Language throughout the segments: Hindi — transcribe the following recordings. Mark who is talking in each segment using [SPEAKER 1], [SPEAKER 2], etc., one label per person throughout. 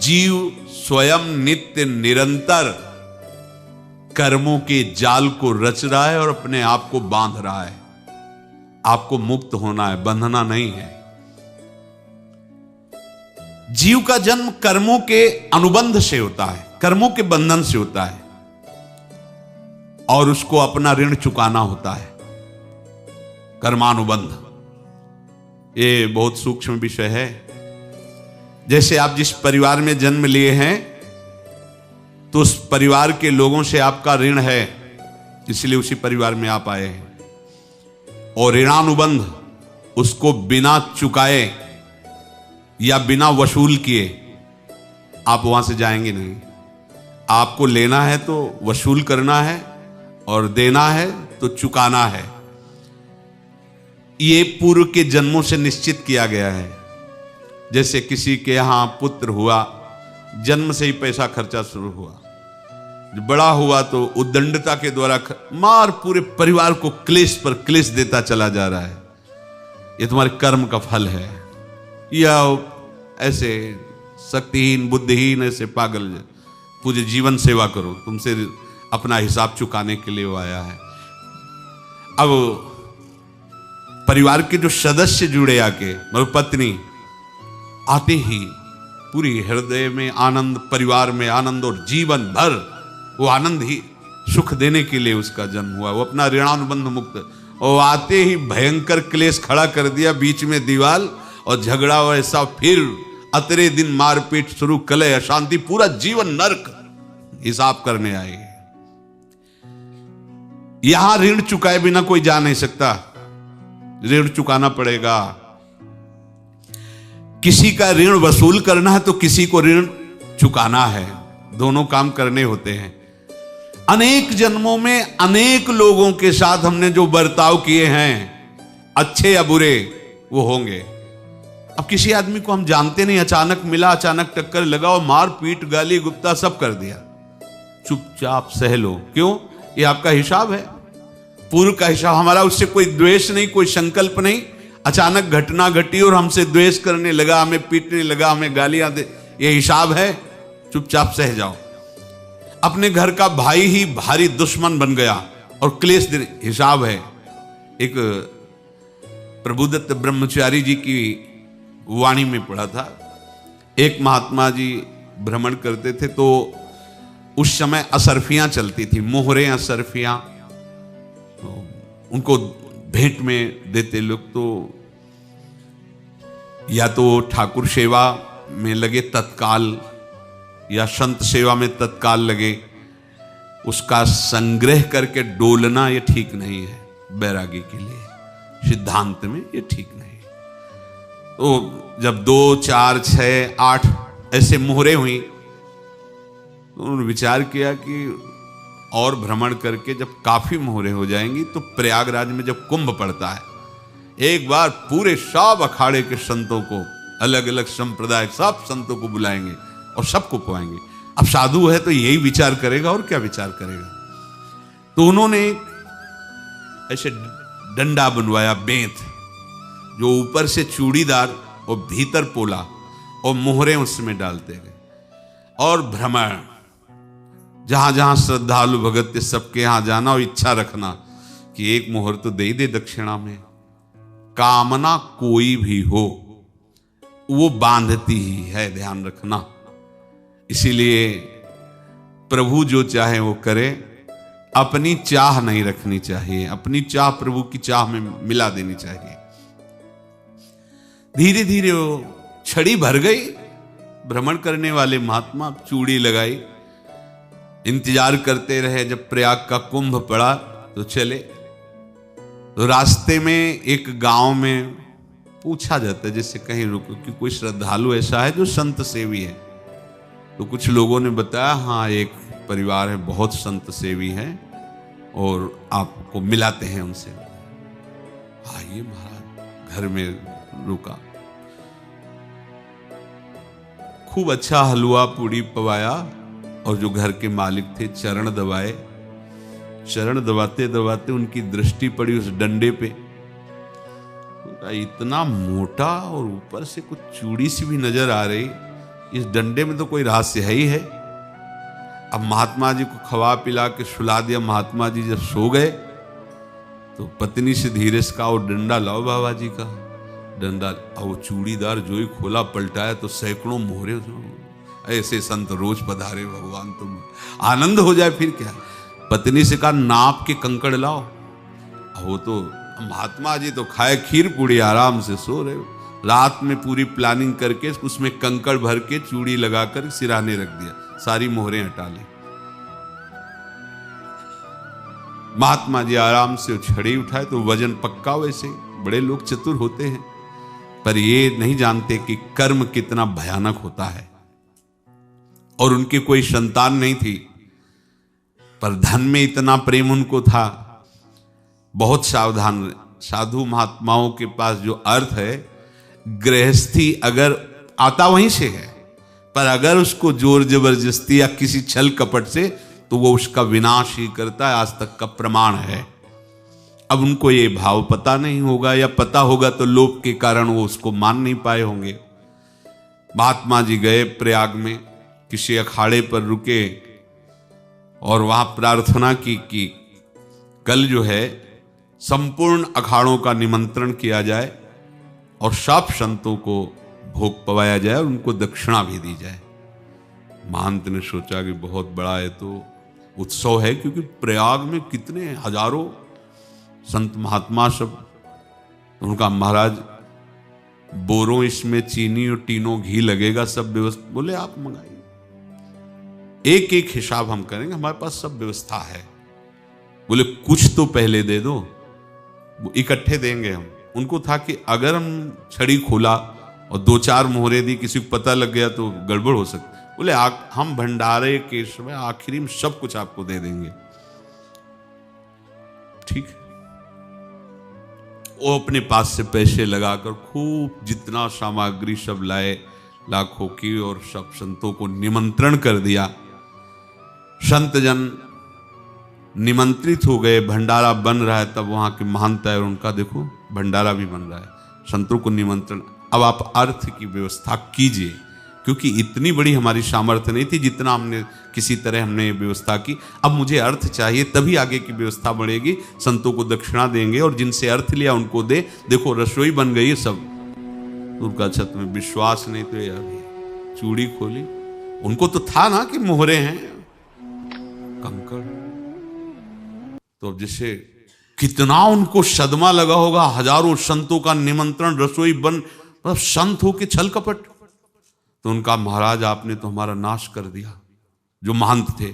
[SPEAKER 1] जीव स्वयं नित्य निरंतर कर्मों के जाल को रच रहा है और अपने आप को बांध रहा है। आपको मुक्त होना है, बंधना नहीं है। जीव का जन्म कर्मों के अनुबंध से होता है, कर्मों के बंधन से होता है, और उसको अपना ऋण चुकाना होता है। कर्मानुबंध ये बहुत सूक्ष्म विषय है। जैसे आप जिस परिवार में जन्म लिए हैं तो उस परिवार के लोगों से आपका ऋण है, इसलिए उसी परिवार में आप आए हैं। और ऋणानुबंध उसको बिना चुकाए या बिना वसूल किए आप वहां से जाएंगे नहीं। आपको लेना है तो वसूल करना है और देना है तो चुकाना है। ये पूर्व के जन्मों से निश्चित किया गया है। जैसे किसी के यहां पुत्र हुआ, जन्म से ही पैसा खर्चा शुरू हुआ, बड़ा हुआ तो उद्दंडता के द्वारा मार पूरे परिवार को क्लेश पर क्लेश देता चला जा रहा है। ये तुम्हारे कर्म का फल है। या ऐसे शक्तिहीन बुद्धिहीन ऐसे पागल पूरे जीवन सेवा करो, तुमसे अपना हिसाब चुकाने के लिए वो आया है। अब परिवार के जो सदस्य जुड़े आके, मतलब पत्नी आते ही पूरी हृदय में आनंद, परिवार में आनंद, और जीवन भर वो आनंद ही सुख देने के लिए उसका जन्म हुआ। वो अपना ऋणानुबंध मुक्त, और आते ही भयंकर क्लेश खड़ा कर दिया, बीच में दीवार और झगड़ा वैसा, फिर अतरे दिन मारपीट शुरू, कलह अशांति, पूरा जीवन नरक हिसाब करने आए। यहां ऋण चुकाए बिना कोई जा नहीं सकता, ऋण चुकाना पड़ेगा। किसी का ऋण वसूल करना है तो किसी को ऋण चुकाना है, दोनों काम करने होते हैं। अनेक जन्मों में अनेक लोगों के साथ हमने जो बर्ताव किए हैं, अच्छे या बुरे, वो होंगे। अब किसी आदमी को हम जानते नहीं, अचानक मिला, अचानक टक्कर लगा और मार पीट गाली गुप्ता सब कर दिया, चुपचाप सह लो। क्यों? ये आपका हिसाब है, पूर्व का हिसाब। हमारा उससे कोई द्वेष नहीं, कोई संकल्प नहीं। अचानक घटना घटी और हमसे द्वेष करने लगा, हमें पीटने लगा, हमें गालियां दे, ये हिसाब है, चुपचाप सह जाओ। अपने घर का भाई ही भारी दुश्मन बन गया और क्लेश दे, हिसाब है। एक प्रभुदत्त ब्रह्मचारी जी की वाणी में पढ़ा था, एक महात्मा जी भ्रमण करते थे तो उस समय असरफियां चलती थी, मोहरे असरफियां, तो उनको भेंट में देते लोग। तो या तो ठाकुर सेवा में लगे तत्काल, या संत सेवा में तत्काल लगे, उसका संग्रह करके डोलना ये ठीक नहीं है बैरागी के लिए, सिद्धांत में ये ठीक नहीं। तो जब 2, 4, 6, 8 ऐसे मोहरे हुई तो उन्होंने विचार किया कि और भ्रमण करके जब काफी मोहरे हो जाएंगी तो प्रयागराज में जब कुंभ पड़ता है, एक बार पूरे सब अखाड़े के संतों को, अलग अलग संप्रदाय सब संतों को बुलाएंगे और सबको पवाएंगे। अब साधु है तो यही विचार करेगा, और क्या विचार करेगा। तो उन्होंने ऐसे डंडा बनवाया, बेंत, जो ऊपर से चूड़ीदार और भीतर पोला, और मोहरे उसमें डालते गए। और भ्रमण, जहां जहां श्रद्धालु भगत थे सबके यहां जाना और इच्छा रखना कि एक मोहर तो दे दे दक्षिणा में। कामना कोई भी हो वो बांधती ही है, ध्यान रखना। इसीलिए प्रभु जो चाहे वो करे, अपनी चाह नहीं रखनी चाहिए, अपनी चाह प्रभु की चाह में मिला देनी चाहिए। धीरे धीरे वो छड़ी भर गई। भ्रमण करने वाले महात्मा चूड़ी लगाई, इंतजार करते रहे। जब प्रयाग का कुंभ पड़ा तो चले। तो रास्ते में एक गांव में पूछा जाता है, जैसे कहीं रुको कि कोई श्रद्धालु ऐसा है जो संत सेवी है। तो कुछ लोगों ने बताया, हाँ एक परिवार है बहुत संत सेवी है और आपको मिलाते हैं उनसे। आइए महाराज, घर में रुका, खूब अच्छा हलवा पूड़ी पवाया, और जो घर के मालिक थे चरण दबाए। चरण दबाते दबाते उनकी दृष्टि पड़ी उस डंडे पे, इतना मोटा और ऊपर से कुछ चूड़ी सी भी नजर आ रही। इस डंडे में तो कोई रहस्य है ही है। अब महात्मा जी को खवा पिला के सुला दिया। महात्मा जी जब सो गए तो पत्नी से धीरे से कहा, वो डंडा लाओ बाबा जी का डंडा। और वो चूड़ीदार जो ही खोला पलटाया तो सैकड़ों मोहरे। ऐसे संत रोज पधारे भगवान, तुम आनंद हो जाए फिर क्या। पत्नी से कहा, नाप के कंकड़ लाओ। वो तो महात्मा जी तो खाए खीर पूड़ी, आराम से सो रहे। रात में पूरी प्लानिंग करके उसमें कंकड़ भर के चूड़ी लगाकर सिराने रख दिया, सारी मोहरें हटा ली। महात्मा जी आराम से छड़ी उठाए तो वजन पक्का। वैसे बड़े लोग चतुर होते हैं, पर ये नहीं जानते कि कर्म कितना भयानक होता है। और उनकी कोई संतान नहीं थी, पर धन में इतना प्रेम उनको था। बहुत सावधान। साधु महात्माओं के पास जो अर्थ है, गृहस्थी अगर आता वहीं से है, पर अगर उसको जोर जबरदस्ती या किसी छल कपट से, तो वो उसका विनाश ही करता है। आज तक का प्रमाण है। अब उनको ये भाव पता नहीं होगा, या पता होगा तो लोभ के कारण वो उसको मान नहीं पाए होंगे। महात्मा जी गए प्रयाग में, किसी अखाड़े पर रुके और वहां प्रार्थना की कि कल जो है संपूर्ण अखाड़ों का निमंत्रण किया जाए और सब संतों को भोग पवाया जाए और उनको दक्षिणा भी दी जाए। महंत ने सोचा कि बहुत बड़ा है तो उत्सव है, क्योंकि प्रयाग में कितने हजारों संत महात्मा सब। उनका महाराज बोरों इसमें चीनी और टीनों घी लगेगा, सब व्यवस्था। बोले आप मंगाइए, एक एक हिसाब हम करेंगे, हमारे पास सब व्यवस्था है। बोले कुछ तो पहले दे दो, वो इकट्ठे देंगे हम। उनको था कि अगर हम छड़ी खोला और दो चार मोहरे दी, किसी को पता लग गया तो गड़बड़ हो सकती। बोले हम भंडारे के समय आखिरी में सब कुछ आपको दे देंगे। ठीक। वो अपने पास से पैसे लगाकर खूब जितना सामग्री सब लाए, लाखों की, और सब संतों को निमंत्रण कर दिया। संत जन निमंत्रित हो गए, भंडारा बन रहा है। तब वहां के महंत है और उनका देखो भंडारा भी बन रहा है, संतों को निमंत्रण। अब आप अर्थ की व्यवस्था कीजिए, क्योंकि इतनी बड़ी हमारी सामर्थ्य नहीं थी जितना हमने किसी तरह हमने व्यवस्था की। अब मुझे अर्थ चाहिए, तभी आगे की व्यवस्था बढ़ेगी। संतों को दक्षिणा देंगे और जिनसे अर्थ लिया उनको दे। देखो रसोई बन गई है सब। उनका छत में विश्वास नहीं तो यार चूड़ी खोली। उनको तो था ना कि मोहरे हैं, कंकड़। तो अब जैसे कितना उनको सदमा लगा होगा। हजारों संतों का निमंत्रण, रसोई बन, मतलब संत हो के छल कपट। तो उनका महाराज आपने तो हमारा नाश कर दिया, जो महंत थे।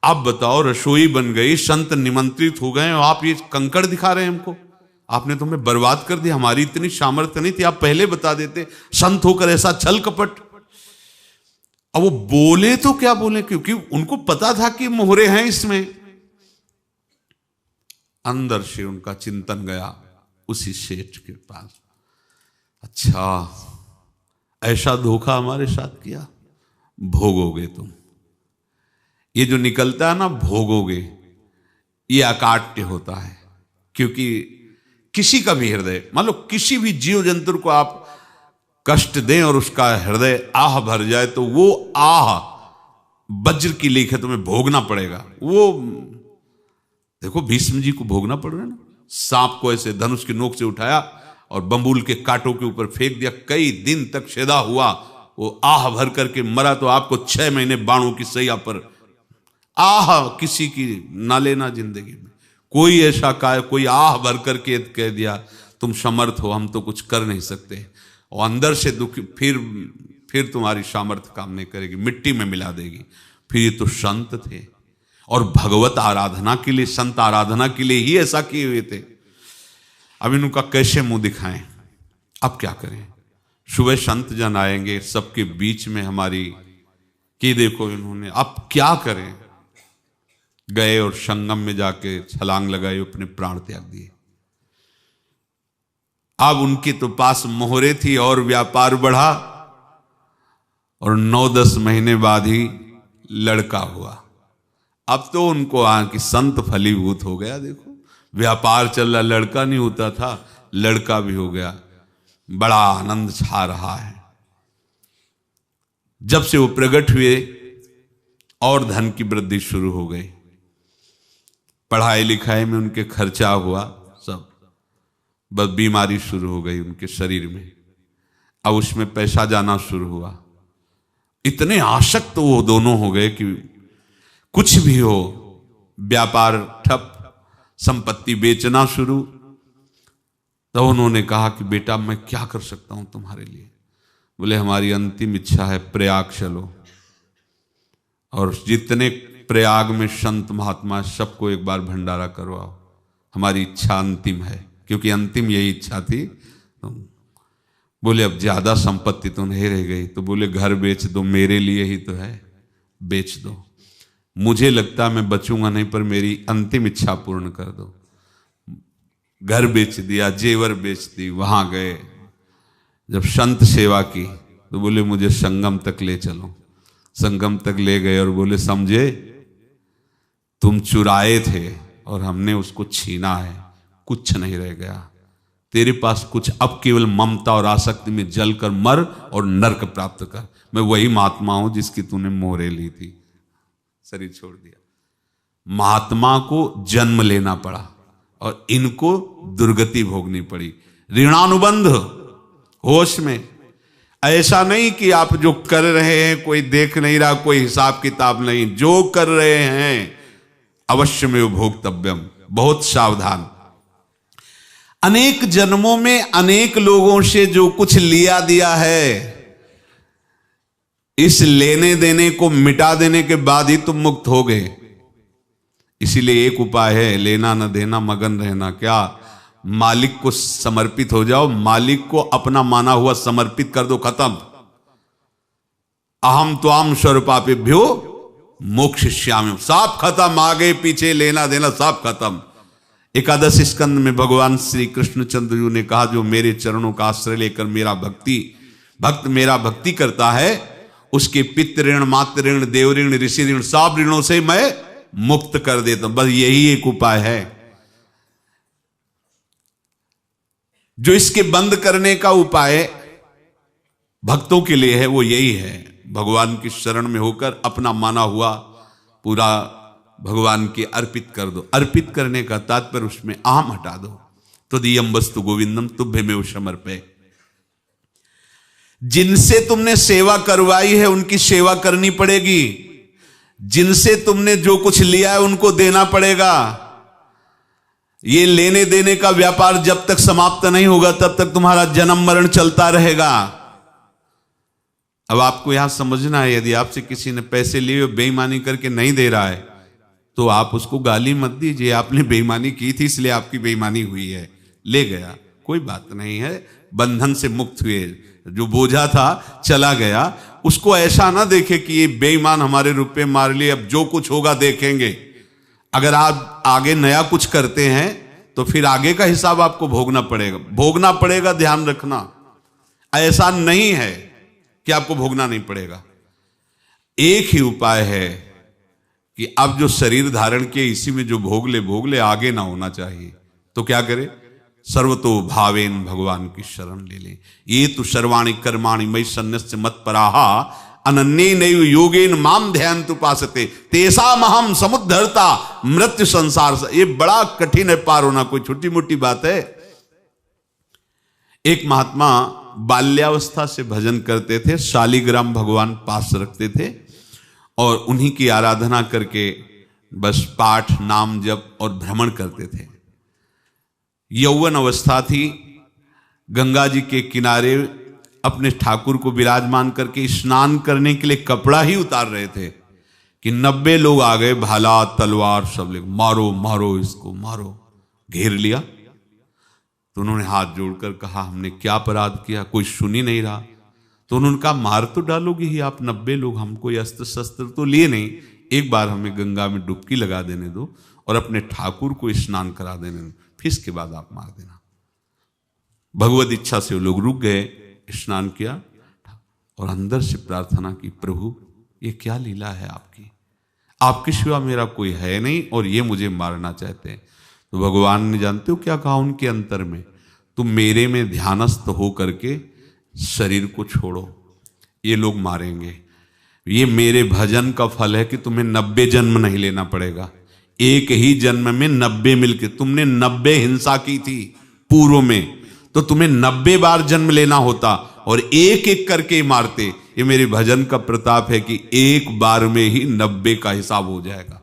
[SPEAKER 1] अब बताओ रसोई बन गई, संत निमंत्रित हो गए, आप ये कंकड़ दिखा रहे हैं हमको। आपने तो हमें बर्बाद कर दिया। हमारी इतनी सामर्थ्य नहीं थी, आप पहले बता देते। संत होकर ऐसा छल कपट। अब वो बोले तो क्या बोले, क्योंकि उनको पता था कि मोहरे हैं इसमें। अंदर से उनका चिंतन गया उसी सेठ के पास, अच्छा ऐसा धोखा हमारे साथ किया, भोगोगे तुम। ये जो निकलता है ना भोगोगे, ये अकाट्य होता है। क्योंकि किसी का भी हृदय, मान लो किसी भी जीव जंतु को आप कष्ट दें और उसका हृदय आह भर जाए, तो वो आह वज्र की लेख है, तुम्हें भोगना पड़ेगा। वो देखो भीष्म जी को भोगना पड़ रहा है ना। सांप को ऐसे धनुष की नोक से उठाया और बंबूल के कांटों के ऊपर फेंक दिया, कई दिन तक शेदा हुआ, वो आह भर करके मरा। तो आपको 6 महीने बाणों की सैया पर आह किसी की ना लेना जिंदगी में। कोई ऐसा कोई आह भर करके कह दिया तुम समर्थ हो, हम तो कुछ कर नहीं सकते, और अंदर से दुख, फिर तुम्हारी सामर्थ्य काम नहीं करेगी, मिट्टी में मिला देगी। फिर ये तो संत थे और भगवत आराधना के लिए, संत आराधना के लिए ही ऐसा किए हुए थे। अब इनका कैसे मुंह दिखाएं, अब क्या करें। सुबह संत जन आएंगे, सबके बीच में हमारी कि देखो इन्होंने, अब क्या करें। गए और संगम में जाके छलांग लगाई, अपने प्राण त्याग दिए। अब उनके तो पास मोहरे थी और व्यापार बढ़ा, और 9-10 महीने बाद ही लड़का हुआ। अब तो उनको कि संत फलीभूत हो गया। देखो व्यापार चल रहा, लड़का नहीं होता था, लड़का भी हो गया। बड़ा आनंद छा रहा है। जब से वो प्रकट हुए और धन की वृद्धि शुरू हो गई, पढ़ाई लिखाई में उनके खर्चा हुआ सब, बस बीमारी शुरू हो गई उनके शरीर में, अब उसमें पैसा जाना शुरू हुआ। इतने आसक्त तो वो दोनों हो गए कि कुछ भी हो, व्यापार ठप, संपत्ति बेचना शुरू। तो उन्होंने कहा कि बेटा मैं क्या कर सकता हूं तुम्हारे लिए? बोले हमारी अंतिम इच्छा है प्रयाग चलो, और जितने प्रयाग में संत महात्मा सबको एक बार भंडारा करवाओ, हमारी इच्छा अंतिम है, क्योंकि अंतिम यही इच्छा थी। तो बोले अब ज्यादा संपत्ति तो नहीं रह गई, तो बोले घर बेच दो, मेरे लिए ही तो है, बेच दो, मुझे लगता मैं बचूंगा नहीं, पर मेरी अंतिम इच्छा पूर्ण कर दो। घर बेच दिया, जेवर बेच दी, वहां गए, जब संत सेवा की तो बोले मुझे संगम तक ले चलो। संगम तक ले गए और बोले समझे तुम चुराए थे और हमने उसको छीना है, कुछ नहीं रह गया तेरे पास कुछ, अब केवल ममता और आसक्ति में जलकर मर और नरक प्राप्त कर। मैं वही महात्मा हूं जिसकी तूने मोहरे ली थी, शरीर छोड़ दिया। महात्मा को जन्म लेना पड़ा और इनको दुर्गति भोगनी पड़ी। ऋणानुबंध होश में, ऐसा नहीं कि आप जो कर रहे हैं कोई देख नहीं रहा, कोई हिसाब किताब नहीं, जो कर रहे हैं अवश्य में भोक्तव्यम, बहुत सावधान। अनेक जन्मों में अनेक लोगों से जो कुछ लिया दिया है, इस लेने देने को मिटा देने के बाद ही तुम मुक्त हो गए। इसीलिए एक उपाय है, लेना न देना मगन रहना। क्या? मालिक को समर्पित हो जाओ, मालिक को अपना माना हुआ समर्पित कर दो, खत्म। अहम त्वाम स्वरूपापेभ्यो मोक्षयिष्यामि, सब खत्म, आगे पीछे लेना देना सब खत्म। एकादश स्कंद में भगवान श्री कृष्णचंद्र जी ने कहा जो मेरे चरणों का आश्रय लेकर भक्त मेरा भक्ति करता है, उसके पितृ ऋण, मातृ ऋण, देव ऋण, ऋषि ऋण, सब ऋणों से मैं मुक्त कर देता हूं। बस यही एक उपाय है जो इसके बंद करने का उपाय भक्तों के लिए है, वो यही है, भगवान की शरण में होकर अपना माना हुआ पूरा भगवान के अर्पित कर दो। अर्पित करने का तात्पर्य उसमें अहम हटा दो। तो दियम वस्तु गोविंदम तुभ्यमेव समर्पये। जिनसे तुमने सेवा करवाई है उनकी सेवा करनी पड़ेगी, जिनसे तुमने जो कुछ लिया है उनको देना पड़ेगा। ये लेने देने का व्यापार जब तक समाप्त नहीं होगा तब तक तुम्हारा जन्म मरण चलता रहेगा। अब आपको यहां समझना है, यदि आपसे किसी ने पैसे लिए बेईमानी करके नहीं दे रहा है तो आप उसको गाली मत दीजिए, आपने बेईमानी की थी इसलिए आपकी बेईमानी हुई है, ले गया, कोई बात नहीं है, बंधन से मुक्त हुए, जो बोझा था चला गया। उसको ऐसा ना देखे कि ये बेईमान हमारे रुपए मार लिए, अब जो कुछ होगा देखेंगे। अगर आप आगे नया कुछ करते हैं तो फिर आगे का हिसाब आपको भोगना पड़ेगा, ध्यान रखना। ऐसा नहीं है कि आपको भोगना नहीं पड़ेगा। एक ही उपाय है कि अब जो शरीर धारण किए इसी में जो भोग ले, आगे ना होना चाहिए। तो क्या करे? सर्वतो भावेन भगवान की शरण ले ले। ये तो सर्वाणि कर्माणि मयि सन्न्यस्य मत्पराः अनन्येनैव योगेन माम ध्यायन्तु उपासते तेषामहं समुद्धर्ता मृत्यु संसार से। ये बड़ा कठिन है पार होना, कोई छोटी मोटी बात है। एक महात्मा बाल्यावस्था से भजन करते थे, शालिग्राम भगवान पास रखते थे और उन्हीं की आराधना करके बस पाठ, नाम, जप और भ्रमण करते थे। यौवन अवस्था थी, गंगा जी के किनारे अपने ठाकुर को विराजमान करके स्नान करने के लिए कपड़ा ही उतार रहे थे कि 90 लोग आ गए, भाला तलवार सब ले, मारो मारो इसको मारो, घेर लिया। तो उन्होंने हाथ जोड़कर कहा हमने क्या अपराध किया, कोई सुन ही नहीं रहा। तो उन्होंने कहा मार तो डालोगे ही आप, 90 लोग, हम कोई अस्त्र शस्त्र तो लिए नहीं, एक बार हमें गंगा में डुबकी लगा देने दो और अपने ठाकुर को स्नान करा देने दो, फिर इसके बाद आप मार देना। भगवत इच्छा से वो लोग रुक गए, स्नान किया और अंदर से प्रार्थना की, प्रभु ये क्या लीला है आपकी, आपके सिवा मेरा कोई है नहीं और ये मुझे मारना चाहते हैं। तो भगवान ने जानते हो क्या कहा उनके अंतर में, तुम मेरे में ध्यानस्थ हो करके शरीर को छोड़ो, ये लोग मारेंगे, ये मेरे भजन का फल है कि तुम्हें 90 जन्म नहीं लेना पड़ेगा। एक ही जन्म में 90 मिलके, तुमने 90 हिंसा की थी पूर्व में, तो तुम्हें 90 बार जन्म लेना होता और एक एक करके मारते। ये मेरे भजन का प्रताप है कि एक बार में ही 90 का हिसाब हो जाएगा।